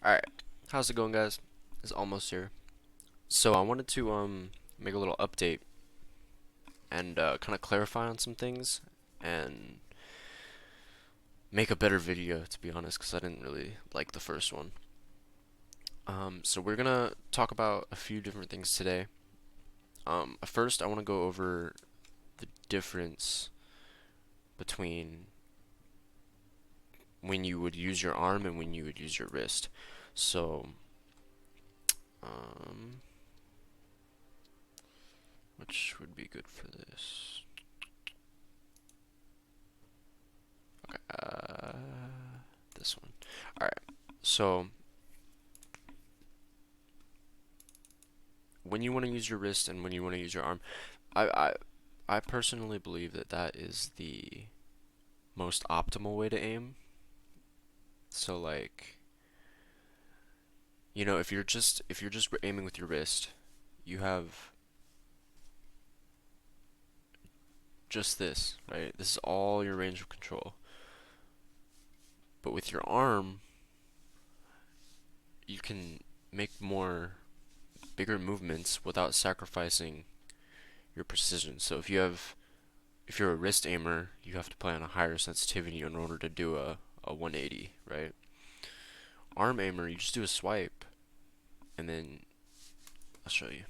Alright, how's it going, guys? It's almost here. So I wanted to make a little update and kind of clarify on some things and make a better video, to be honest, because I didn't really like the first one. So we're gonna talk about a few different things today. First, I want to go over the difference between when you would use your arm and when you would use your wrist. So, um, which would be good for this? Okay, this one. Alright, so when you want to use your wrist and when you want to use your arm, I, I, I personally believe that that is the most optimal way to aim. So like, if you're just aiming with your wrist, you have just this, right? This is all your range of control. But with your arm, you can make more bigger movements without sacrificing your precision. So if you're a wrist aimer, you have to play on a higher sensitivity in order to do a 180, right? Arm aimer, you just do a swipe, and then I'll show you.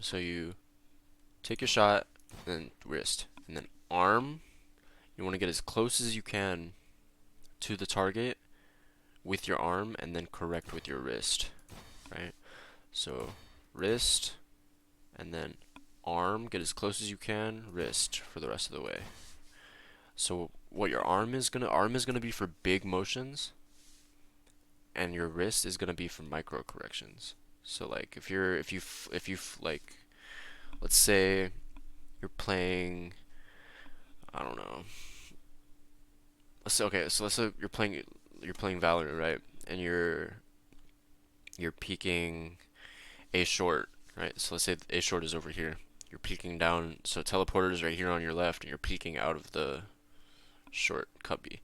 So you take your shot, then wrist, and then arm, you want to get as close as you can to the target with your arm, and then correct with your wrist, right? So wrist, and then arm, get as close as you can, wrist for the rest of the way. So what your arm is gonna be for big motions, and your wrist is gonna be for micro corrections. So like if you let's say you're playing, I don't know. Let's say you're playing Valorant, right? And you're peeking A short, right? So let's say A short is over here. You're peeking down, so teleporter is right here on your left, and you're peeking out of the short cubby.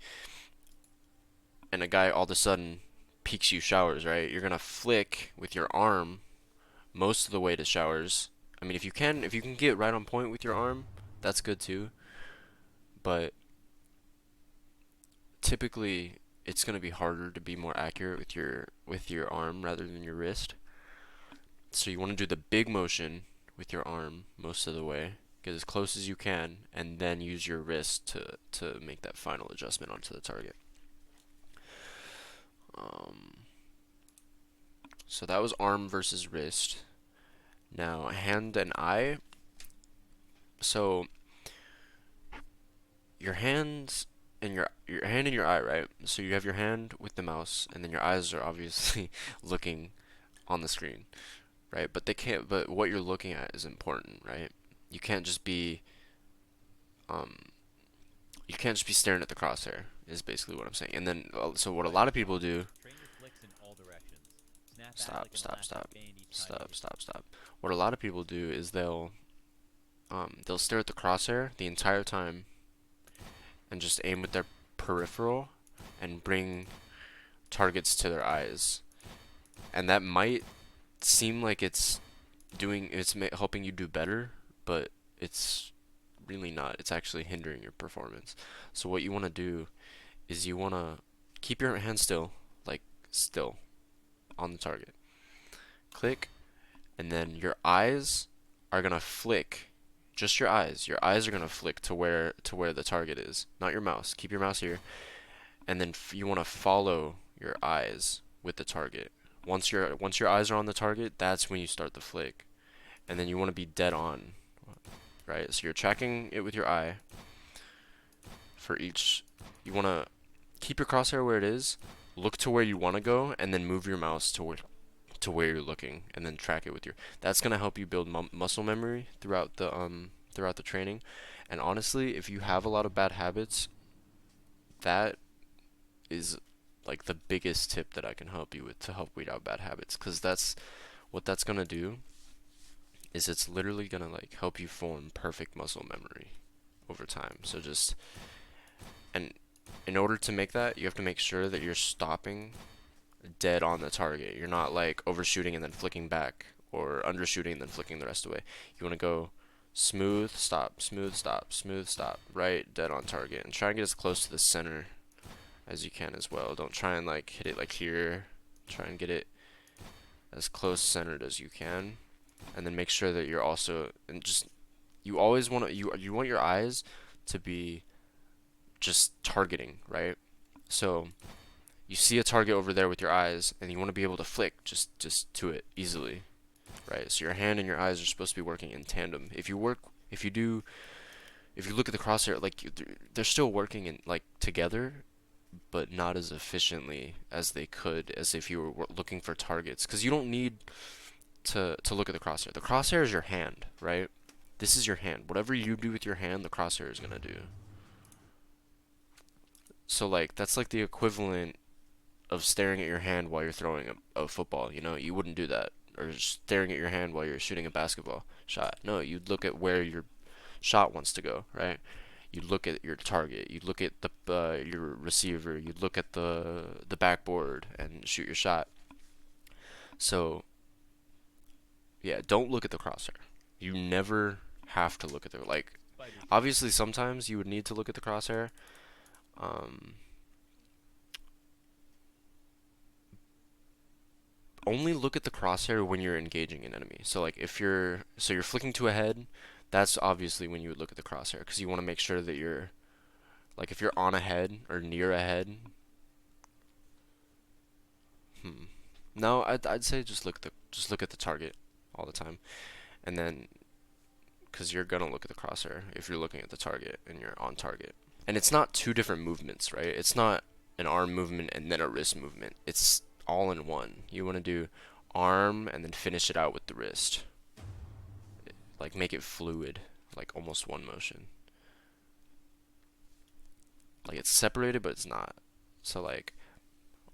And a guy all of a sudden peeks you showers, right? You're gonna flick with your arm most of the way to showers. I mean, if you can get right on point with your arm, that's good too. But typically, it's gonna be harder to be more accurate with your arm rather than your wrist. So you want to do the big motion with your arm most of the way, get as close as you can, and then use your wrist to make that final adjustment onto the target. Um, so that was arm versus wrist. Now hand and eye. So your hands and your hand and your eye, right? So you have your hand with the mouse, and then your eyes are obviously looking on the screen, right? But they can't. But what you're looking at is important, right? You can't just be um, you can't just be staring at the crosshair. Is basically what I'm saying. And then so what a lot of people do. Stop, stop, stop, stop, stop, stop. What a lot of people do is they'll stare at the crosshair the entire time and just aim with their peripheral and bring targets to their eyes. And that might seem like it's helping you do better, but it's really not. It's actually hindering your performance. So what you want to do is you want to keep your hand still, like still on the target. Click, and then your eyes are gonna flick. Just your eyes. Your eyes are gonna flick to where the target is, not your mouse. Keep your mouse here, and then you want to follow your eyes with the target. Once your eyes are on the target, that's when you start the flick, and then you want to be dead on, right? So you're tracking it with your eye for each. You want to keep your crosshair where it is, look to where you want to go, and then move your mouse to where you're looking, and then track it with your. That's gonna help you build muscle memory throughout the training. And honestly, if you have a lot of bad habits, that is like the biggest tip that I can help you with to help weed out bad habits, because that's what that's gonna do is it's literally gonna like help you form perfect muscle memory over time. So just and in order to make that, you have to make sure that you're stopping dead on the target. You're not like overshooting and then flicking back, or undershooting and then flicking the rest away. You want to go smooth, stop, smooth, stop, smooth, stop, right, dead on target, and try and get as close to the center as you can as well. Don't try and like hit it like here. Try and get it as close centered as you can, and then make sure that you're also, and just, you always want to, you want your eyes to be just targeting, right? So you see a target over there with your eyes, and you want to be able to flick just to it easily, right? So your hand and your eyes are supposed to be working in tandem. If you do, if you look at the crosshair, like they're still working in like together, but not as efficiently as they could, as if you were looking for targets. Because you don't need to look at the crosshair. The crosshair is your hand, right? This is your hand. Whatever you do with your hand, the crosshair is gonna do. So like that's like the equivalent of staring at your hand while you're throwing a football. You know, you wouldn't do that. Or staring at your hand while you're shooting a basketball shot. No, you'd look at where your shot wants to go, right? You'd look at your target. You'd look at the your receiver. You'd look at the backboard and shoot your shot. So yeah, don't look at the crosshair. You never have to look at the, like, obviously sometimes you would need to look at the crosshair. Um, Only look at the crosshair when you're engaging an enemy. So like if you're flicking to a head, that's obviously when you would look at the crosshair, because you want to make sure that you're, like, if you're on a head or near a head. Hmm. No, I'd say just look at the target all the time, and then, because you're gonna look at the crosshair if you're looking at the target and you're on target. And it's not two different movements, right? It's not an arm movement and then a wrist movement. It's all in one. You want to do arm and then finish it out with the wrist. Like make it fluid, like almost one motion. Like it's separated, but it's not. So like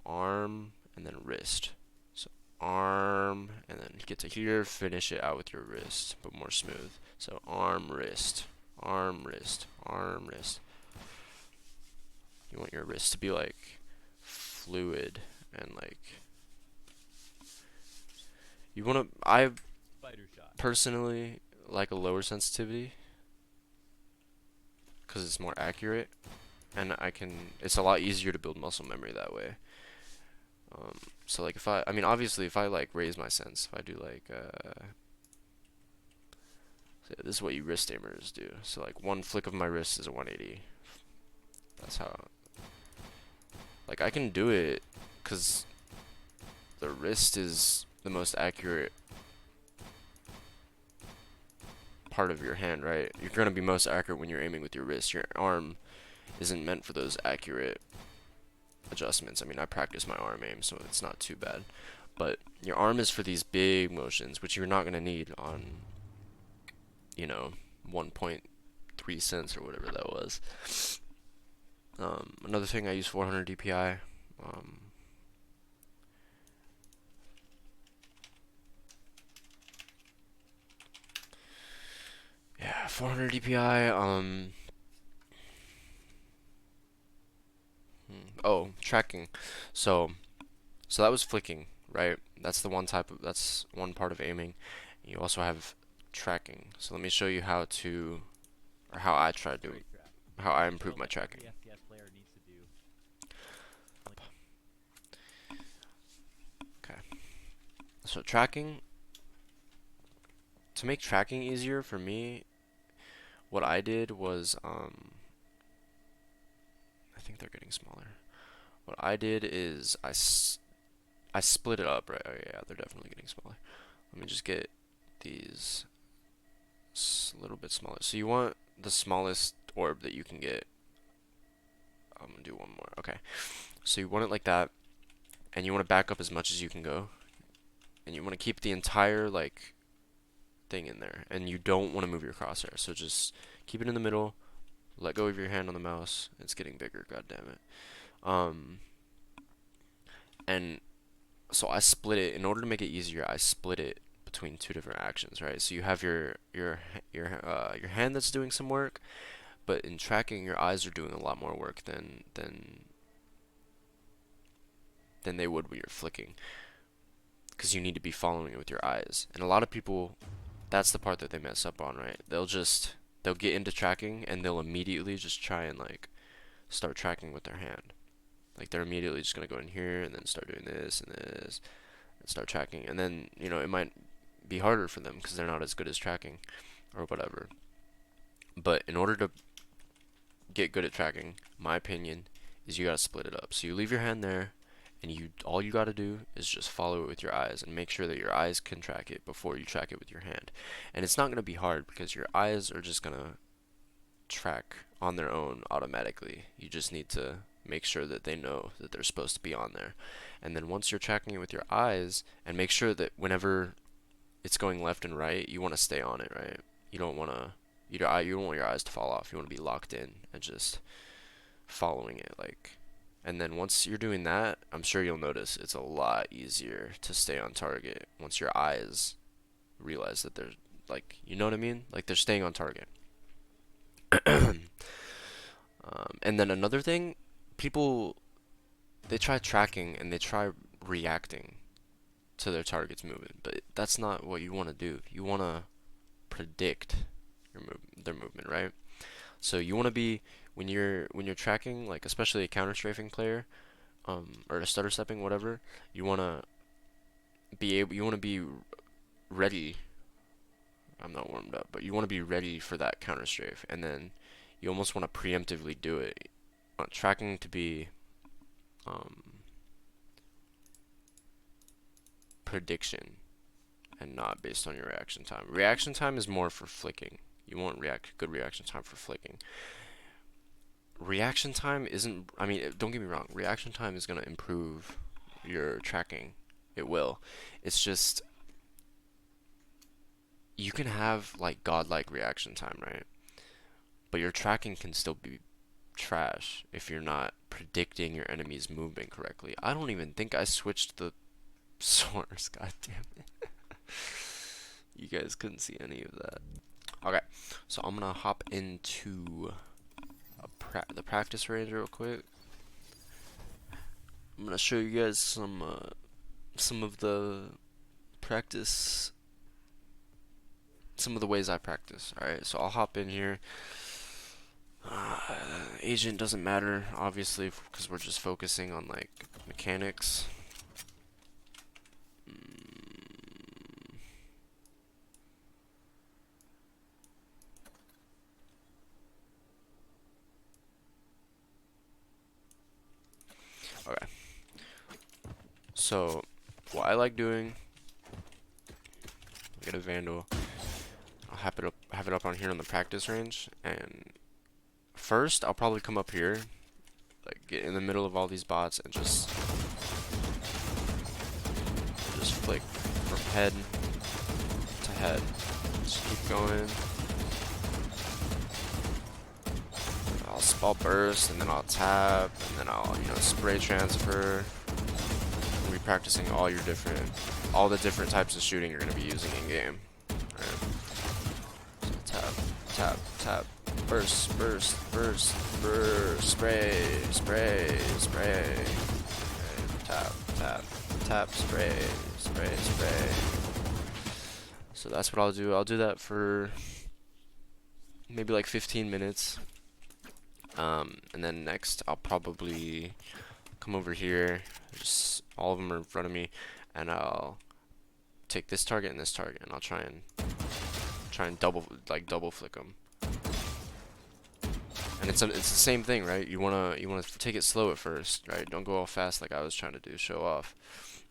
arm and then wrist. So arm and then get to here, finish it out with your wrist, but more smooth. So arm, wrist, arm, wrist, arm, wrist. You want your wrist to be like fluid and like, you want to, I personally like a lower sensitivity because it's more accurate, and it's a lot easier to build muscle memory that way. So like if I mean obviously if I like raise my sense, if I do like so this is what you wrist aimers do. So like one flick of my wrist is a 180. That's how, like, I can do it because the wrist is the most accurate part of your hand, right? You're gonna be most accurate when you're aiming with your wrist. Your arm isn't meant for those accurate adjustments. I mean, I practice my arm aim, so it's not too bad. But your arm is for these big motions, which you're not gonna need on, you know, 1.3 cents or whatever that was. Another thing, I use 400 DPI. Yeah, 400 DPI. Oh, tracking. So, so that was flicking, right? That's one part of aiming. You also have tracking. So let me show you how to, or how I try to do, how I improve my tracking. Okay. So tracking, to make tracking easier for me, what I did was, I think they're getting smaller. What I did is I split it up, right? Oh yeah, they're definitely getting smaller. Let me just get these a little bit smaller. So you want the smallest orb that you can get. I'm gonna do one more. Okay. So you want it like that, and you want to back up as much as you can go, and you want to keep the entire like thing in there, and you don't want to move your crosshair. So just keep it in the middle. Let go of your hand on the mouse. It's getting bigger. God damn it. And so I split it in order to make it easier. I split it between two different actions, right? So you have your hand that's doing some work, But in tracking, your eyes are doing a lot more work than they would when you're flicking, because you need to be following it with your eyes. And a lot of people, that's the part that they mess up on, right? They'll get into tracking and they'll immediately just try and like start tracking with their hand. Like they're immediately just gonna go in here and then start doing this and start tracking, and then it might be harder for them because they're not as good as tracking or whatever. But in order to get good at tracking, my opinion is you gotta split it up. So you leave your hand there, and all you gotta do is just follow it with your eyes and make sure that your eyes can track it before you track it with your hand. And it's not gonna be hard because your eyes are just gonna track on their own automatically. You just need to make sure that they know that they're supposed to be on there. And then once you're tracking it with your eyes, and make sure that whenever it's going left and right, you want to stay on it, right? You don't want to you don't want your eyes to fall off. You want to be locked in and just following it, like. And then once you're doing that, I'm sure you'll notice it's a lot easier to stay on target once your eyes realize that they're, like, you know what I mean? Like they're staying on target. And then another thing, people, they try tracking and they try reacting to their target's movement, but that's not what you want to do. You want to predict their movement, right? So you want to be, when you're tracking, like especially a counter strafing player, or a stutter stepping, whatever, you want to be ready. I'm not warmed up, but you want to be ready for that counter strafe, and then you almost want to preemptively do it. You want tracking to be um, prediction and not based on your reaction time. Reaction time is more for flicking. You want good reaction time for flicking. Reaction time isn't, I mean, don't get me wrong, reaction time is going to improve your tracking. It will. It's just, you can have like godlike reaction time, right? But your tracking can still be trash if you're not predicting your enemy's movement correctly. I don't even think I switched the source, god damn it. You guys couldn't see any of that. Okay, so I'm gonna hop into the practice range real quick. I'm gonna show you guys some of the practice, some of the ways I practice. Alright, so I'll hop in here. Agent doesn't matter, obviously, because we're just focusing on like mechanics. Okay. So, what I like doing, get a Vandal. I'll have it up on here on the practice range, and first I'll probably come up here, like get in the middle of all these bots and just flick from head to head. Just keep going. I'll burst, and then I'll tap, and then I'll spray transfer. We'll be practicing all the different types of shooting you're gonna be using in game. Alright. So tap, tap, tap, burst, burst, burst, burst, spray, spray, spray, tap, tap, tap, spray, spray, spray. So that's what I'll do. I'll do that for maybe like 15 minutes. And then next I'll probably come over here, just all of them are in front of me, and I'll take this target and this target, and I'll try and double flick them. And it's the same thing, right? You wanna take it slow at first, right? Don't go all fast like I was trying to do, show off.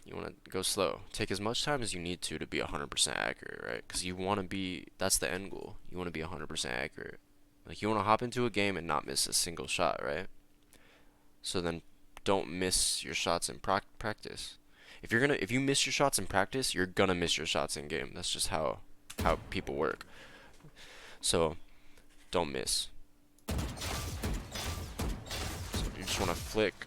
You wanna go slow. Take as much time as you need to be 100% accurate, right? Because you wanna be, that's the end goal. You wanna be 100% accurate. Like, you want to hop into a game and not miss a single shot, right? So then don't miss your shots in practice. If you miss your shots in practice, you're gonna miss your shots in game. That's just how people work. So don't miss. So you just want to flick.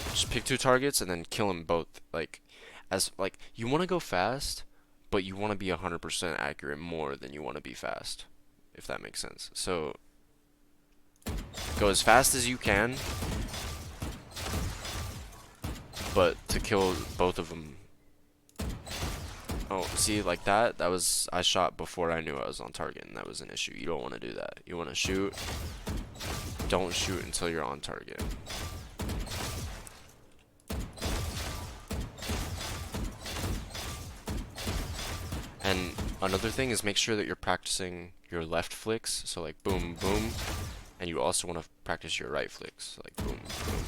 Just pick two targets and then kill them both. You want to go fast, but you want to be 100% accurate more than you want to be fast. if that makes sense. So go as fast as you can, but to kill both of them. Oh, see, like that? That was, I shot before I knew I was on target, and that was an issue. You don't want to do that. You want to shoot. Don't shoot until you're on target. And another thing is make sure that you're practicing your left flicks, so like boom, boom, and you also want to practice your right flicks, like boom, boom.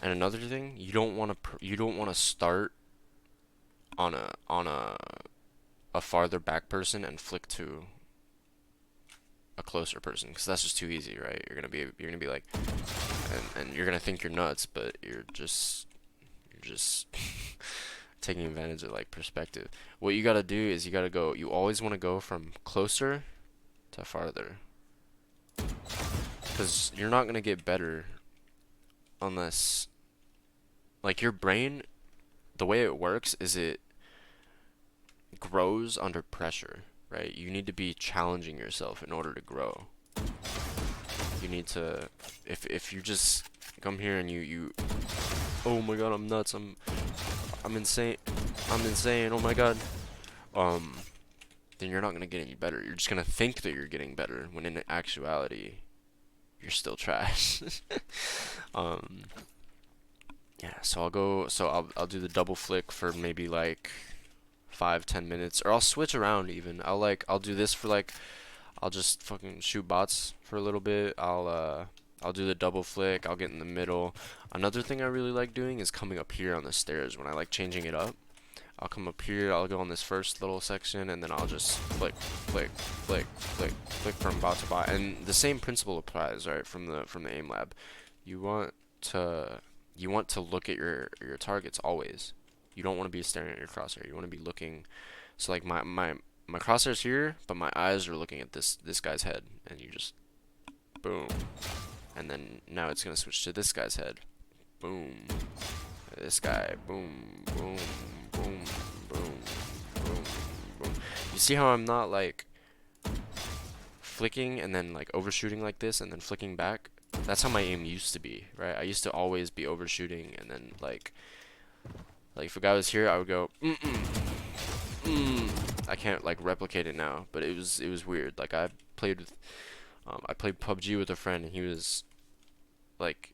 And another thing, you don't want to start on a farther back person and flick to a closer person, because that's just too easy, right? You're gonna be like, and you're gonna think you're nuts, but you're just taking advantage of like perspective. What you gotta do is you always want to go from closer to farther, because you're not gonna get better unless, like, your brain, the way it works is it grows under pressure, right? You need to be challenging yourself in order to grow. You need to, if you just come here and you oh my god, I'm nuts, I'm insane, oh my god, then you're not gonna get any better. You're just gonna think that you're getting better when in actuality you're still trash. um yeah, so I'll do the double flick for maybe like 5-10 minutes, or I'll switch around even. I'll do this for like, I'll just fucking shoot bots for a little bit. I'll do the double flick, I'll get in the middle. Another thing I really like doing is coming up here on the stairs when I like changing it up. I'll come up here, I'll go on this first little section, and then I'll just flick, flick, flick, flick, flick from bot to bot. And the same principle applies, right, from the aim lab. You want to look at your targets always. You don't want to be staring at your crosshair. You want to be looking. So like my crosshair's here, but my eyes are looking at this guy's head, and you just boom. And then now it's gonna switch to this guy's head. Boom. This guy. Boom. Boom. Boom. Boom. Boom. Boom. You see how I'm not like flicking and then like overshooting like this and then flicking back? That's how my aim used to be, right? I used to always be overshooting, and then like if a guy was here, I would go I can't like replicate it now, but it was weird. Like I played PUBG with a friend, and he was like,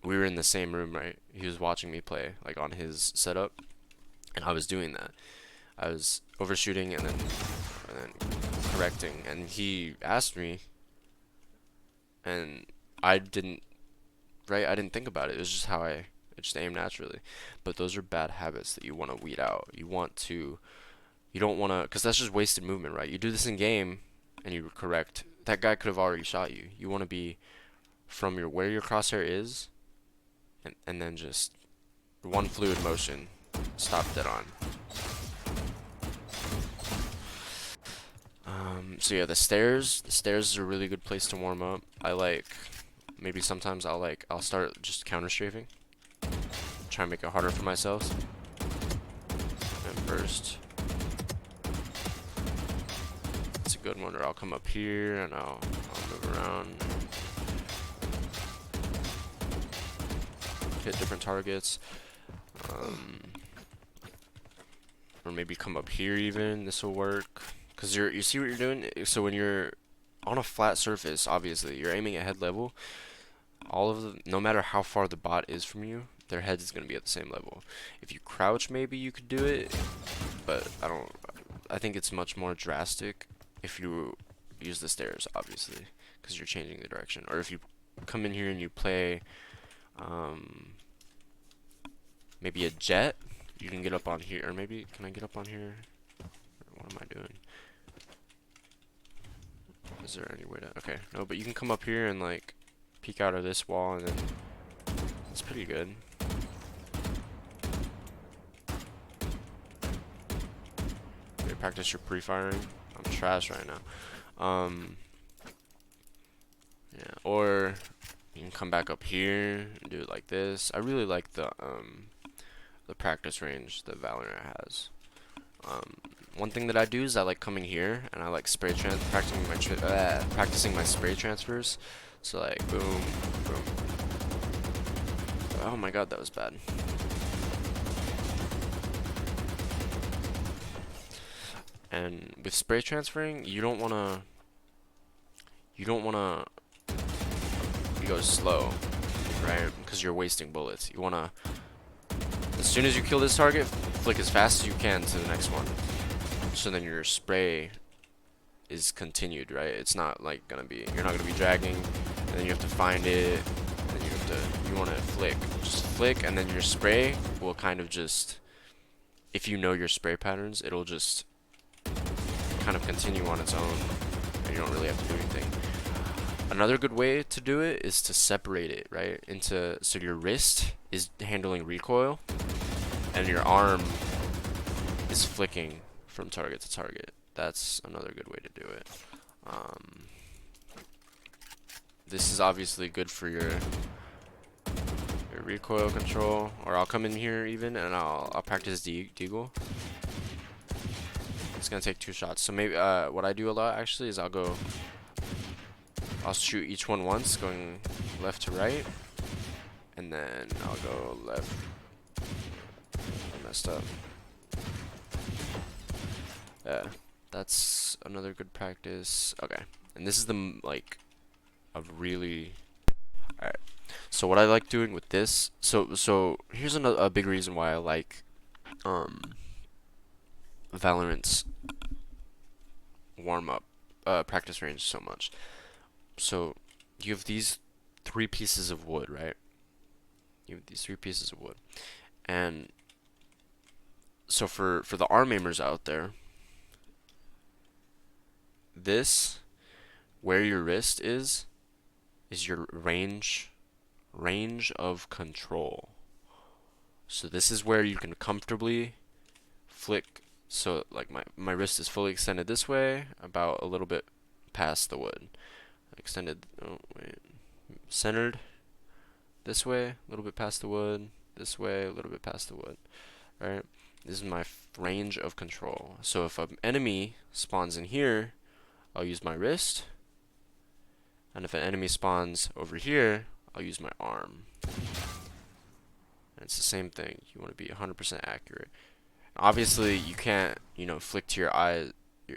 we were in the same room, right? He was watching me play like on his setup, and I was doing that. I was overshooting and then correcting, and he asked me, and I didn't, right? I didn't think about it. It was just how I just aim naturally. But those are bad habits that you want to weed out. You don't want to, because that's just wasted movement, right? You do this in game and you correct. That guy could have already shot you. You want to be from where your crosshair is, and then just one fluid motion, stop dead on. So yeah, the stairs is a really good place to warm up. Maybe sometimes I'll start just counter strafing, try and make it harder for myself. And burst. It's a good one. Or I'll come up here and I'll move around, hit different targets. Or maybe come up here even. This will work. Cause you see what you're doing. So when you're on a flat surface, obviously you're aiming at head level. No matter how far the bot is from you, their head is gonna be at the same level. If you crouch, maybe you could do it, but I think it's much more drastic if you use the stairs, obviously, because you're changing the direction. Or if you come in here and you play, maybe a jet, you can get up on here. Or maybe, can I get up on here? What am I doing? Is there any way to? Okay, no, but you can come up here and like peek out of this wall, and then it's pretty good. Okay, practice your pre-firing. I'm trash right now. Yeah, or you can come back up here and do it like this. I really like the practice range that Valorant has. one thing that I do is I like coming here and I like practicing my spray transfers. So like boom, boom. Oh my god, that was bad. And with spray transferring, you don't wanna go slow, right? Because you're wasting bullets. You wanna, as soon as you kill this target, flick as fast as you can to the next one. So then your spray is continued, right? It's not like you're not gonna be dragging, and then you have to find it, and then you wanna flick. Just flick, and then your spray will kind of just, if you know your spray patterns, it'll just kind of continue on its own, and you don't really have to do anything. Another good way to do it is to separate it, right? So your wrist is handling recoil, and your arm is flicking from target to target. That's another good way to do it. This is obviously good for your recoil control, or I'll come in here even and I'll practice deagle. It's gonna take 2 shots. So maybe what I do a lot actually is I'll shoot each one once, going left to right, and then I'll go left. I messed up. Yeah, that's another good practice. Okay, and this is the alright. So what I like doing with this, so here's a big reason why I like Valorant's warm up practice range so much. So you have these 3 pieces of wood, right? You have these 3 pieces of wood, and so for the arm aimers out there, this, where your wrist is your range of control. So this is where you can comfortably flick. So like my wrist is fully extended this way, about a little bit past the wood. Extended, oh wait, centered this way, a little bit past the wood, this way, a little bit past the wood. Right? This is my range of control. So if an enemy spawns in here, I'll use my wrist. And if an enemy spawns over here, I'll use my arm. And it's the same thing. You want to be 100% accurate. Obviously, you can't, flick to your eyes. You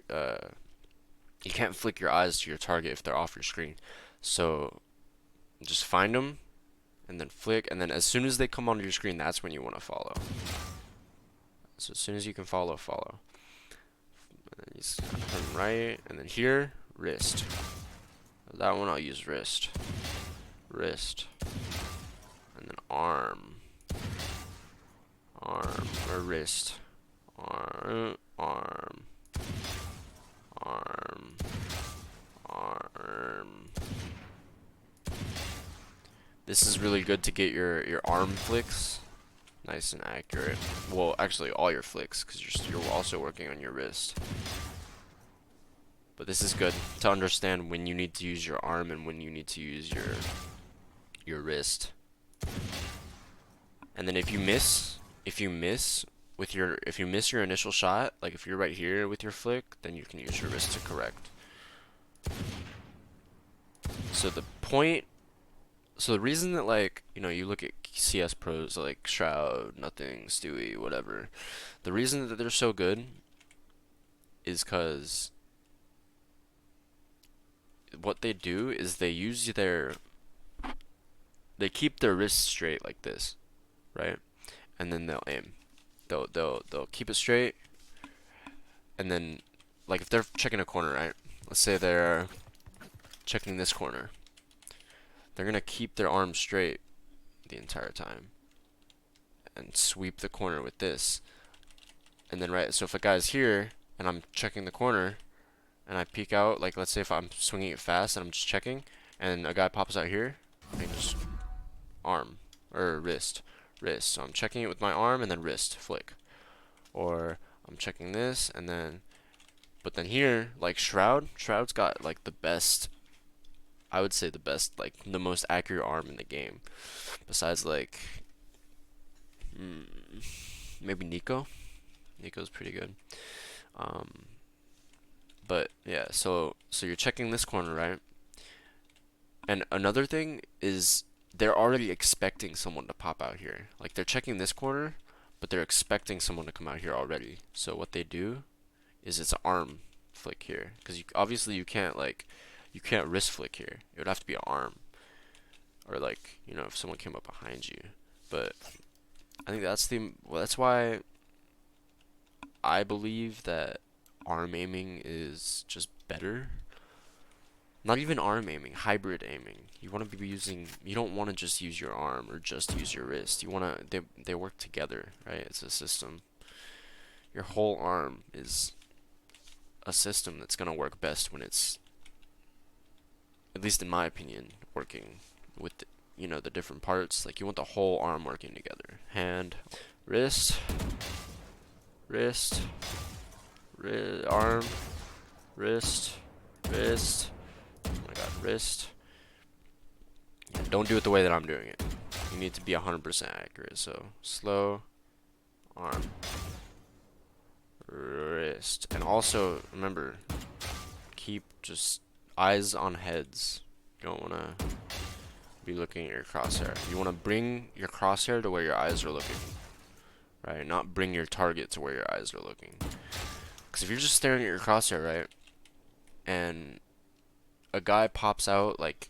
can't flick your eyes to your target if they're off your screen. So just find them, and then flick, and then as soon as they come onto your screen, that's when you want to follow. So as soon as you can follow. And then you just turn right, and then here, wrist. That one I'll use wrist. Wrist. And then arm. Arm. Or wrist. Arm. Arm. Arm. Arm. This is really good to get your arm flicks nice and accurate. Well, actually all your flicks, because you're also working on your wrist. But this is good to understand when you need to use your arm and when you need to use your wrist. And then if you miss your initial shot, like if you're right here with your flick, then you can use your wrist to correct. So the reason that you look at CS pros like Shroud, Nothing, Stewie, whatever, the reason that they're so good is because what they do is they keep their wrists straight like this, right? And then they'll aim. They'll keep it straight, and then like if they're checking a corner, right? Let's say they're checking this corner. They're gonna keep their arm straight the entire time and sweep the corner with this. And then so if a guy's here and I'm checking the corner and I peek out, like let's say if I'm swinging it fast and I'm just checking and a guy pops out here, I can just arm or wrist. So I'm checking it with my arm and then wrist flick. Or I'm checking this and then, but then here, like Shroud's got like the best, I would say like the most accurate arm in the game. Besides like, maybe Nico. Nico's pretty good. Um, but yeah, so you're checking this corner, right? And another thing is they're already expecting someone to pop out here. Like they're checking this corner, but they're expecting someone to come out here already. So what they do is it's an arm flick here, because obviously you can't wrist flick here. It would have to be an arm, or like if someone came up behind you. But I think that's why I believe that arm aiming is just better. Not even arm aiming, hybrid aiming. You want to be using, you don't want to just use your arm or just use your wrist. You want to, they work together, right? It's a system. Your whole arm is a system that's going to work best when it's, at least in my opinion, working with the different parts. Like you want the whole arm working together. Hand, wrist, wrist, arm, wrist, wrist. Oh my god, wrist. Yeah, don't do it the way that I'm doing it. You need to be 100% accurate. So slow, arm, wrist, and also remember, keep just eyes on heads. You don't want to be looking at your crosshair. You want to bring your crosshair to where your eyes are looking, right? Not bring your target to where your eyes are looking. Because if you're just staring at your crosshair, right, and a guy pops out like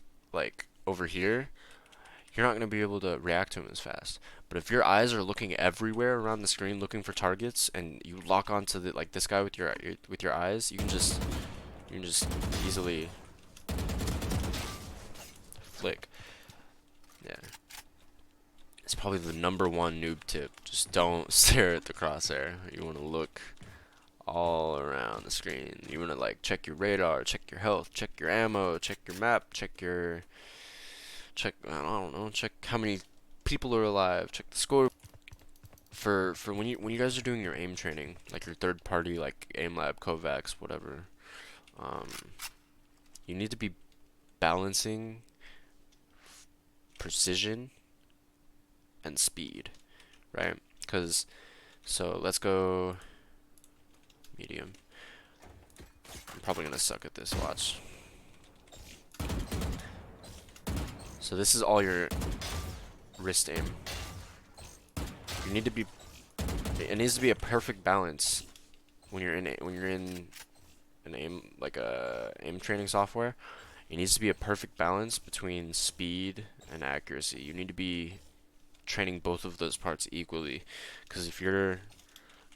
over here, you're not going to be able to react to him as fast. But if your eyes are looking everywhere around the screen looking for targets, and you lock onto this guy with your eyes, you can just easily flick. Yeah. It's probably the #1 noob tip. Just don't stare at the crosshair. You want to look all around the screen. You want to like check your radar, check your health, check your ammo, check your map, check I don't know, check how many people are alive, check the score. For when you guys are doing your aim training, like your third party like AimLab, Kovacs, whatever, um, you need to be balancing precision and speed, right? Because so let's go medium. I'm probably gonna suck at this. Watch. So this is all your wrist aim. You need to be. It needs to be a perfect balance when you're in an aim like a aim training software. It needs to be a perfect balance between speed and accuracy. You need to be training both of those parts equally, because if you're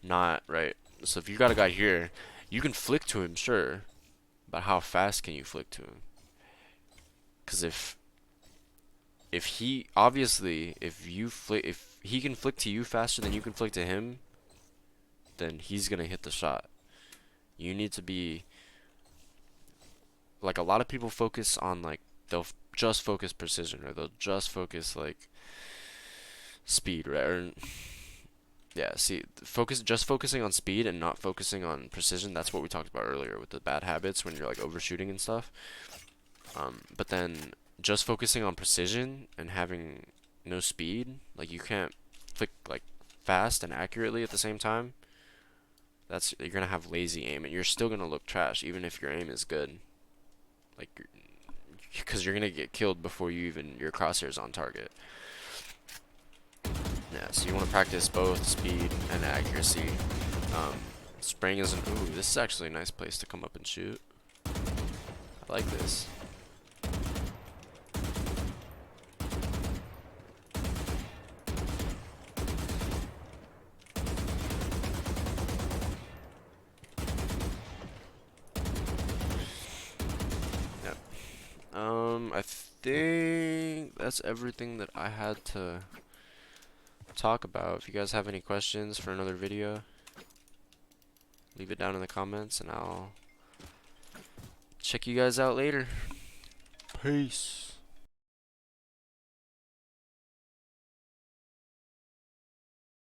not right, so if you got a guy here, you can flick to him, sure, but how fast can you flick to him? Because if he obviously if he can flick to you faster than you can flick to him, then he's gonna hit the shot. You need to be like, a lot of people focus on like they'll just focus precision, or they'll just focus like speed, right? Or yeah, see, focusing on speed and not focusing on precision. That's what we talked about earlier with the bad habits when you're like overshooting and stuff. But then just focusing on precision and having no speed, like you can't flick like fast and accurately at the same time. You're gonna have lazy aim, and you're still gonna look trash even if your aim is good. Like, because you're gonna get killed before your crosshair's on target. Yeah, so you want to practice both speed and accuracy. Spraying isn't. Ooh, this is actually a nice place to come up and shoot. I like this. Yep. I think that's everything that I had to talk about. If you guys have any questions for another video, leave it down in the comments and I'll check you guys out later. Peace.